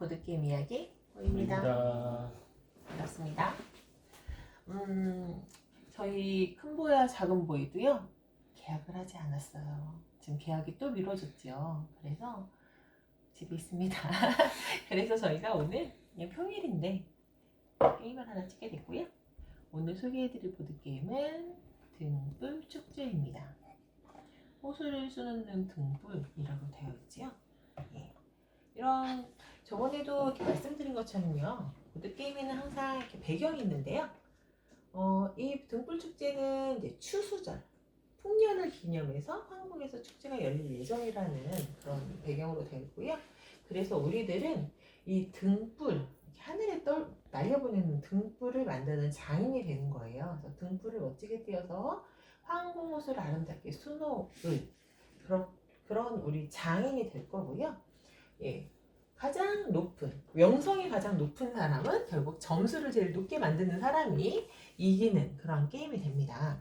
보드게임 이야기 보입니다. 입니다. 반갑습니다. 저희 큰보야 작은보이도요 계약을 하지 않았어요. 지금 계약이 또 미뤄졌죠. 그래서 집에 있습니다. 그래서 저희가 오늘 그냥 평일인데 게임을 하나 찍게 됐고요. 오늘 소개해드릴 보드게임은 등불 축제입니다. 호수를 쏘는 등불이라고 되어 있지요. 예. 이런 저번에도 이렇게 말씀드린 것처럼요, 보드게임에는 항상 이렇게 배경이 있는데요. 이 등불 축제는 이제 추수절, 풍년을 기념해서 한국에서 축제가 열릴 예정이라는 그런 배경으로 되어 있고요. 그래서 우리들은 이 등불, 하늘에 날려보내는 등불을 만드는 장인이 되는 거예요. 그래서 등불을 멋지게 띄어서 황금옷을 아름답게 수놓을 그런 우리 장인이 될 거고요. 예. 가장 높은, 명성이 가장 높은 사람은 결국 점수를 제일 높게 만드는 사람이 이기는 그런 게임이 됩니다.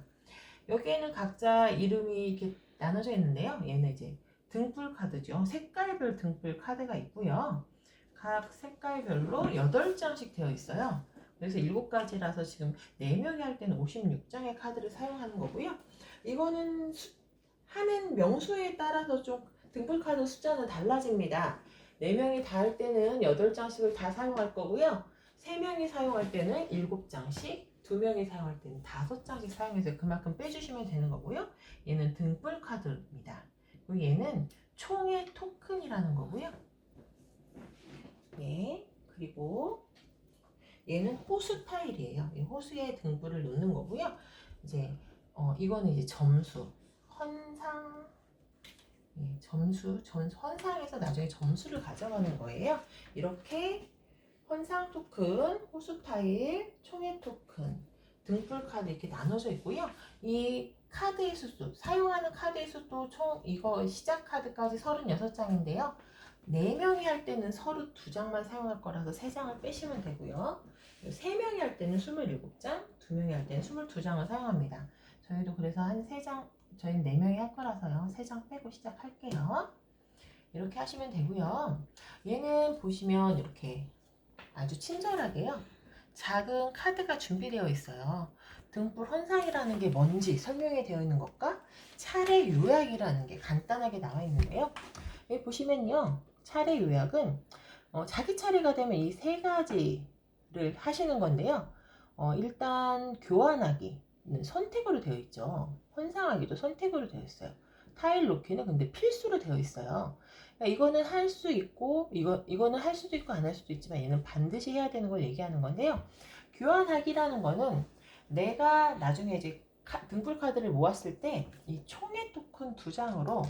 여기에는 각자 이름이 이렇게 나눠져 있는데요. 얘는 이제 등불 카드죠. 색깔별 등불 카드가 있고요. 각 색깔별로 8장씩 되어 있어요. 그래서 7가지라서 지금 4명이 할 때는 56장의 카드를 사용하는 거고요. 이거는 하는 명수에 따라서 좀 등불 카드 숫자는 달라집니다. 4명이 다 할 때는 8장씩을 다 사용할 거고요. 3명이 사용할 때는 7장씩, 2명이 사용할 때는 5장씩 사용해서 그만큼 빼주시면 되는 거고요. 얘는 등불 카드입니다. 그리고 얘는 총의 토큰이라는 거고요. 네, 그리고 얘는 호수 타일이에요. 이 호수에 등불을 놓는 거고요. 이제 이거는 이제 점수, 헌상, 헌상에서 나중에 점수를 가져가는 거예요. 이렇게 헌상 토큰, 호수 타일, 총회 토큰, 등불 카드 이렇게 나눠져 있고요. 이 카드의 수도, 사용하는 카드의 수도 총 이거 시작 카드까지 36장인데요. 4명이 할 때는 32장만 사용할 거라서 3장을 빼시면 되고요. 3명이 할 때는 27장, 2명이 할 때는 22장을 사용합니다. 저희도 그래서 한 3장, 저희는 4명이 할 거라서요. 3장 빼고 시작할게요. 이렇게 하시면 되고요. 얘는 보시면 이렇게 아주 친절하게요, 작은 카드가 준비되어 있어요. 등불 헌상이라는 게 뭔지 설명이 되어 있는 것과 차례 요약이라는 게 간단하게 나와 있는데요. 여기 보시면요, 차례 요약은 자기 차례가 되면 이 3가지를 하시는 건데요. 일단 교환하기는 선택으로 되어 있죠. 헌상하기도 선택으로 되어 있어요. 타일 놓기는 근데 필수로 되어 있어요. 그러니까 이거는 할 수 있고 이거는 할 수도 있고 안 할 수도 있지만 얘는 반드시 해야 되는 걸 얘기하는 건데요. 교환하기라는 거는 내가 나중에 이제 등불 카드를 모았을 때 이 총회 토큰 2장으로,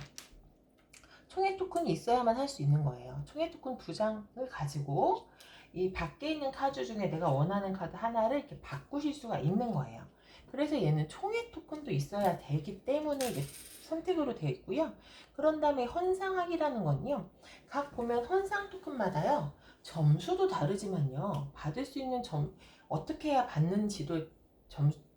총회 토큰이 있어야만 할 수 있는 거예요. 총회 토큰 2장을 가지고 이 밖에 있는 카드 중에 내가 원하는 카드 하나를 이렇게 바꾸실 수가 있는 거예요. 그래서 얘는 총회 토큰도 있어야 되기 때문에 이게 선택으로 되어 있고요. 그런 다음에 헌상하기라는 건요, 각 보면 헌상 토큰마다요 점수도 다르지만요, 받을 수 있는 어떻게 해야 받는지도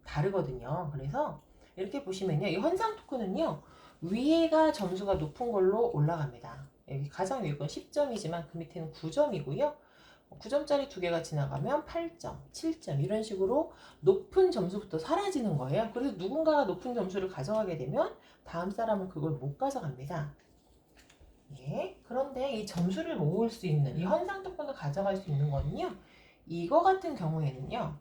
다르거든요. 그래서 이렇게 보시면요, 이 헌상 토큰은요 위에가 점수가 높은 걸로 올라갑니다. 여기 가장 위에 건 10점이지만 그 밑에는 9점이고요. 9점짜리 2개가 지나가면 8점, 7점 이런 식으로 높은 점수부터 사라지는 거예요. 그래서 누군가가 높은 점수를 가져가게 되면 다음 사람은 그걸 못 가져갑니다. 예, 그런데 이 점수를 모을 수 있는, 이 헌상 토큰을 가져갈 수 있는 거는요, 이거 같은 경우에는요,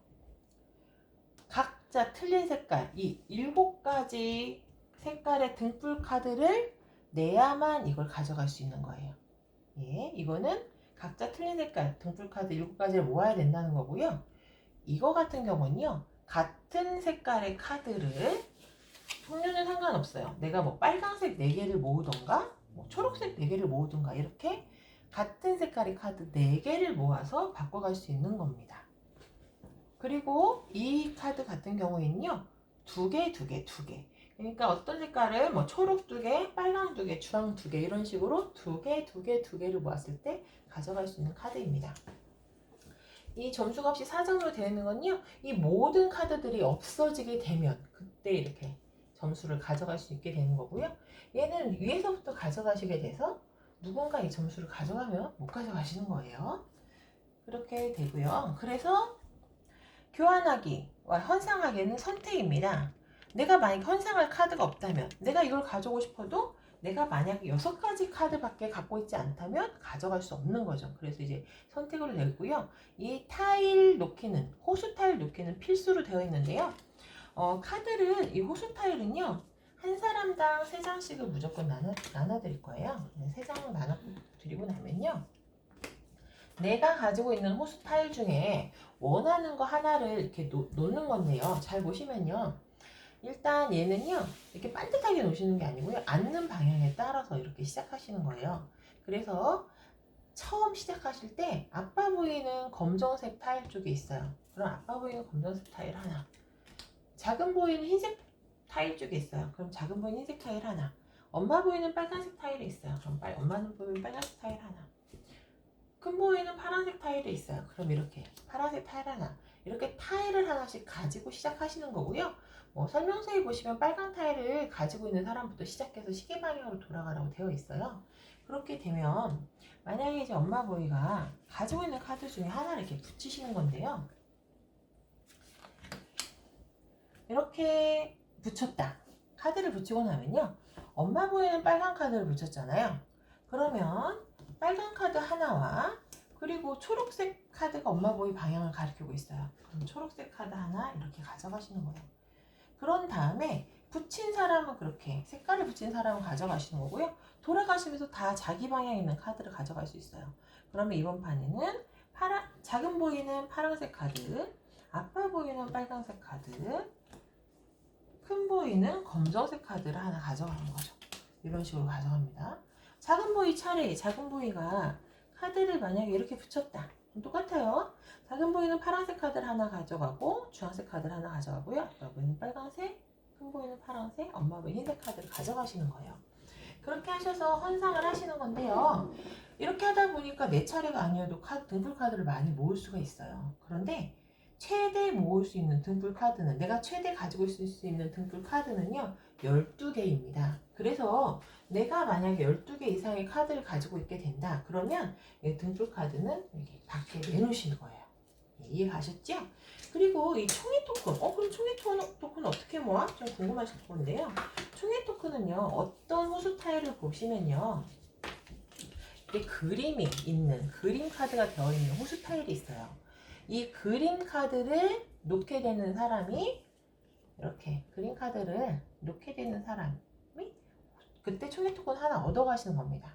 각자 틀린 색깔, 이 7가지 색깔의 등불 카드를 내야만 이걸 가져갈 수 있는 거예요. 예, 이거는 각자 틀린 색깔 등불 카드 7가지를 모아야 된다는 거고요. 이거 같은 경우는요, 같은 색깔의 카드를, 종류는 상관없어요. 내가 뭐 빨간색 4개를 모으던가 뭐 초록색 4개를 모으던가 이렇게 같은 색깔의 카드 4개를 모아서 바꿔갈 수 있는 겁니다. 그리고 이 카드 같은 경우에는요, 2개, 2개, 2개. 그러니까 어떤 색깔을 뭐 초록 2개, 빨강 2개, 주황 2개 이런 식으로 2개, 2개, 2개를 모았을 때 가져갈 수 있는 카드입니다. 이 점수가 없이 4점으로 되어 있는 건요, 이 모든 카드들이 없어지게 되면 그때 이렇게 점수를 가져갈 수 있게 되는 거고요. 얘는 위에서부터 가져가시게 돼서 누군가 이 점수를 가져가면 못 가져가시는 거예요. 그렇게 되고요. 그래서 교환하기와 헌상하기는 선택입니다. 내가 만약 헌상할 카드가 없다면, 내가 이걸 가져오고 싶어도 내가 만약에 6가지 카드밖에 갖고 있지 않다면 가져갈 수 없는 거죠. 그래서 이제 선택을 내고요. 이 타일 놓기는, 호수 타일 놓기는 필수로 되어 있는데요. 카드를, 이 호수 타일은요, 한 사람당 3장씩을 무조건 나눠드릴 거예요. 3장을 나눠드리고 나면요, 내가 가지고 있는 호수 타일 중에 원하는 거 하나를 이렇게 놓는 건데요. 잘 보시면요, 일단 얘는요, 이렇게 반듯하게 놓으시는 게 아니고요, 앉는 방향에 따라서 이렇게 시작하시는 거예요. 그래서 처음 시작하실 때 아빠 보이는 검정색 타일 쪽에 있어요. 그럼 아빠 보이는 검정색 타일 하나, 작은 보이는 흰색 타일 쪽에 있어요. 그럼 작은 보이는 흰색 타일 하나, 엄마 보이는 빨간색 타일이 있어요. 그럼 엄마는 보이는 빨간색 타일 하나, 큰 보이는 파란색 타일이 있어요. 그럼 이렇게 파란색 타일 하나, 이렇게 타일을 하나씩 가지고 시작하시는 거고요. 설명서에 보시면 빨간 타일을 가지고 있는 사람부터 시작해서 시계 방향으로 돌아가라고 되어 있어요. 그렇게 되면 만약에 이제 엄마 보이가 가지고 있는 카드 중에 하나를 이렇게 붙이시는 건데요. 이렇게 붙였다. 카드를 붙이고 나면요, 엄마 보이는 빨간 카드를 붙였잖아요. 그러면 빨간 카드 하나와 그리고 초록색 카드가 엄마 보이 방향을 가리키고 있어요. 그럼 초록색 카드 하나 이렇게 가져가시는 거예요. 그런 다음에 붙인 사람은 그렇게, 색깔을 붙인 사람은 가져가시는 거고요. 돌아가시면서 다 자기 방향에 있는 카드를 가져갈 수 있어요. 그러면 이번 판에는 작은 보이는 파란색 카드, 아빠 보이는 빨간색 카드, 큰 보이는 검정색 카드를 하나 가져가는 거죠. 이런 식으로 가져갑니다. 작은 보이 차례, 작은 보이가 카드를 만약에 이렇게 붙였다. 똑같아요. 작은 보이는 파란색 카드를 하나 가져가고, 주황색 카드를 하나 가져가고요. 아빠 보이는 빨간색, 큰 보이는 파란색, 엄마 보이는 흰색 카드를 가져가시는 거예요. 그렇게 하셔서 헌상을 하시는 건데요. 이렇게 하다 보니까 내 차례가 아니어도 등불 카드를 많이 모을 수가 있어요. 그런데 최대 모을 수 있는 등불 카드는, 내가 최대 가지고 있을 수 있는 등불 카드는요, 12개입니다. 그래서 내가 만약에 12개 이상의 카드를 가지고 있게 된다. 그러면 이 등불 카드는 여기 밖에 내놓으시는 거예요. 이해 가셨죠? 그리고 이 총회 토큰, 그럼 총회 토큰 어떻게 모아? 좀 궁금하실 건데요. 총회 토큰은요, 어떤 호수 타일을 보시면요, 이게 그림이 있는, 그림 카드가 되어 있는 호수 타일이 있어요. 이 그림 카드를 놓게 되는 사람이, 이렇게 그림 카드를 놓게 되는 사람이 그때 총회 토큰 하나 얻어 가시는 겁니다.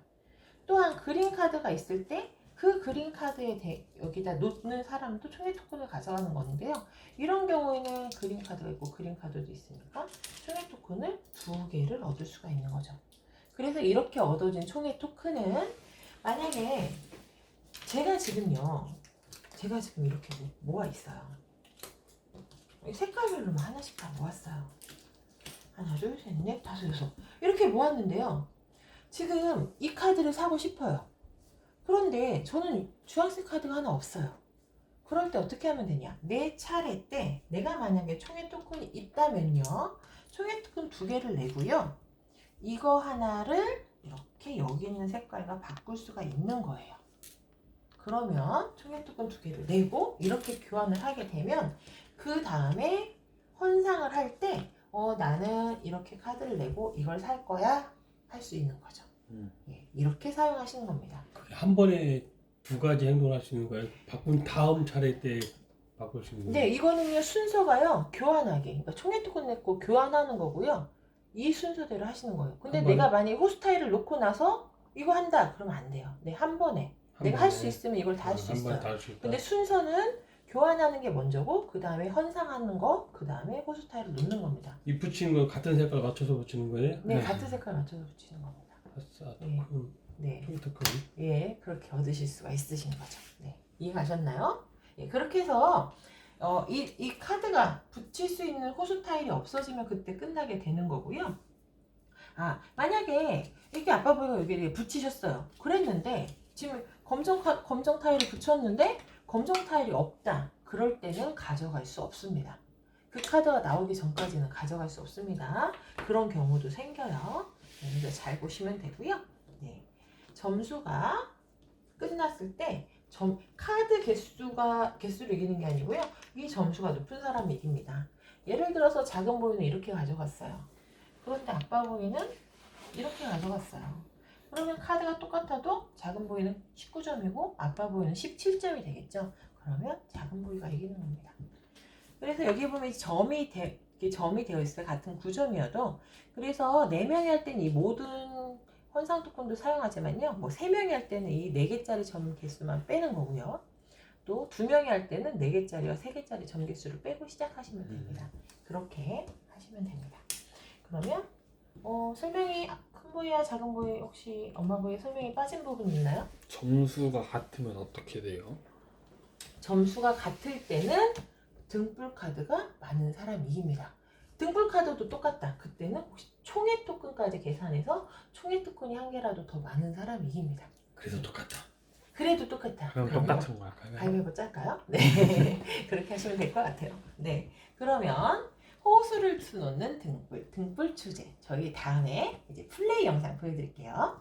또한 그림 카드가 있을 때 그 그림 카드에 여기다 놓는 사람도 총회 토큰을 가져가는 건데요. 이런 경우에는 그림 카드가 있고 그림 카드도 있으니까 총회 토큰을 2개를 얻을 수가 있는 거죠. 그래서 이렇게 얻어진 총회 토큰은, 만약에 제가 지금 이렇게 모아 있어요. 색깔별로만 하나씩 다 모았어요. 하나, 둘, 셋, 넷, 다섯, 여섯. 이렇게 모았는데요. 지금 이 카드를 사고 싶어요. 그런데 저는 주황색 카드가 하나 없어요. 그럴 때 어떻게 하면 되냐? 내 차례 때 내가 만약에 총회 토큰이 있다면요, 총회 토큰 2개를 내고요, 이거 하나를 이렇게 여기 있는 색깔과 바꿀 수가 있는 거예요. 그러면 총회 토큰 2개를 내고 이렇게 교환을 하게 되면, 그 다음에 헌상을 할 때 나는 이렇게 카드를 내고 이걸 살 거야 할 수 있는 거죠. 예, 이렇게 사용하시는 겁니다. 한 번에 2가지 행동을 할 수 있는 거예요? 바꾼 다음 차례 때 바꿀 수 있는 거예요? 네, 이거는요, 순서가요, 교환하기. 그러니까 총회 토큰 냈고 교환하는 거고요. 이 순서대로 하시는 거예요. 근데 내가 만약에 호수 타일을 놓고 나서 이거 한다 그러면 안 돼요. 네, 한 번에. 내가 할 수 있으면 이걸 다 할 수 있어요. 근데 순서는 교환하는 게 먼저고, 그 다음에 헌상하는 거, 그 다음에 호수 타일을 놓는 겁니다. 이 붙이는 거 같은 색깔 맞춰서 붙이는 거예요? 네, 같은 색깔 맞춰서 붙이는 겁니다. 네. 총회 토큰. 예, 그렇게 얻으실 수가 있으신 거죠. 네, 이해가셨나요? 예, 그렇게 해서 이 카드가 붙일 수 있는 호수 타일이 없어지면 그때 끝나게 되는 거고요. 만약에 이렇게 아빠 보이가 여기에 붙이셨어요. 그랬는데 지금 검정 타일을 붙였는데 검정 타일이 없다. 그럴 때는 가져갈 수 없습니다. 그 카드가 나오기 전까지는 가져갈 수 없습니다. 그런 경우도 생겨요. 네, 그래서 잘 보시면 되고요. 네. 점수가 끝났을 때 카드 개수를 이기는 게 아니고요. 이 점수가 높은 사람이 이깁니다. 예를 들어서 작은 보이는 이렇게 가져갔어요. 그런데 아빠 보이는 이렇게 가져갔어요. 그러면 카드가 똑같아도 작은 보이는 19점이고 아빠 보이는 17점이 되겠죠. 그러면 작은 보이가 이기는 겁니다. 그래서 여기 보면 점이 되어 있어요. 같은 9점이어도. 그래서 4명이 할 때는 이 모든 혼상 토큰도 사용하지만요. 뭐 3명이 할 때는 이 4개짜리 점 개수만 빼는 거고요. 또 2명이 할 때는 4개짜리와 3개짜리 점 개수를 빼고 시작하시면 됩니다. 그렇게 하시면 됩니다. 그러면 설명이 큰 보이와 작은 보이 혹시 엄마 보이 설명이 빠진 부분 있나요? 점수가 같으면 어떻게 돼요? 점수가 같을 때는 등불 카드가 많은 사람이 이깁니다. 등불 카드도 똑같다. 그때는 혹시 총회 토큰까지 계산해서 총회 토큰이 한 개라도 더 많은 사람이 이깁니다. 그래서 똑같다. 그래도 똑같다. 그럼 그러면 똑같은 거야. 가위바위보 짤까요? 네. 그렇게 하시면 될 것 같아요. 네. 그러면 호수를 수놓는 등불 주제. 저희 다음에 이제 플레이 영상 보여드릴게요.